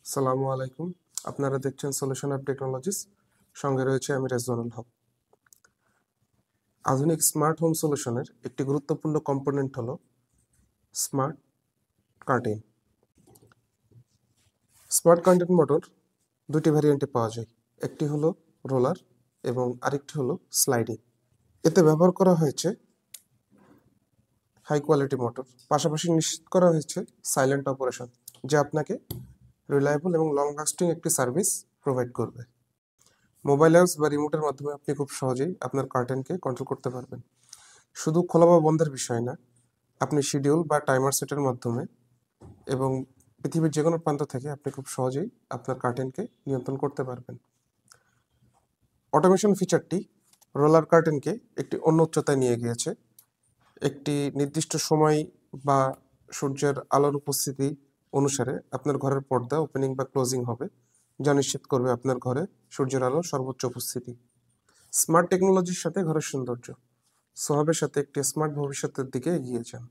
সালামু আলাইকুম। আপনারা দেখছেন সলিউশন অফ টেকনোলজিস। সঙ্গে রয়েছে আমি রেজওয়ানুল হক। আধুনিক স্মার্ট হোম সলিউশনের একটি গুরুত্বপূর্ণ কম্পোনেন্ট হলো smart curtain. Smart curtain motor দুটি ভ্যারিয়েন্টে পাওয়া যায়, একটি হলো রোলার এবং আরেকটি হলো স্লাইডিং। এতে ব্যবহার করা হয়েছে হাই কোয়ালিটি মোটর, পাশাপাশি নিশ্চিত করা হয়েছে সাইলেন্ট অপারেশন, যা আপনাকে রিলায়েবল এবং লং লাস্টিং একটি সার্ভিস প্রোভাইড করবে। মোবাইল অ্যাপস বা রিমোটের মাধ্যমে আপনি খুব সহজেই আপনার কার্টেনকে কন্ট্রোল করতে পারবেন। শুধু খোলা বা বন্ধের বিষয় না, আপনি শিডিউল বা টাইমার সেটের মাধ্যমে এবং পৃথিবীর যে কোনো প্রান্ত থেকে আপনি খুব সহজেই আপনার কার্টেনকে নিয়ন্ত্রণ করতে পারবেন। অটোমেশন ফিচারটি রোলার কার্টেনকে একটি অন্য উচ্চতায় নিয়ে গিয়েছে। একটি নির্দিষ্ট সময় বা সূর্যের আলোর উপস্থিতি অনুসারে আপনার ঘরের পর্দা ওপেনিং বা ক্লোজিং হবে, যা নিশ্চিত করবে আপনার ঘরে সূর্যের আলোর সর্বোচ্চ উপস্থিতি। স্মার্ট টেকনোলজির সাথে ঘরের সৌন্দর্য, সোহাবের সাথে একটি স্মার্ট ভবিষ্যতের দিকে এগিয়ে যান।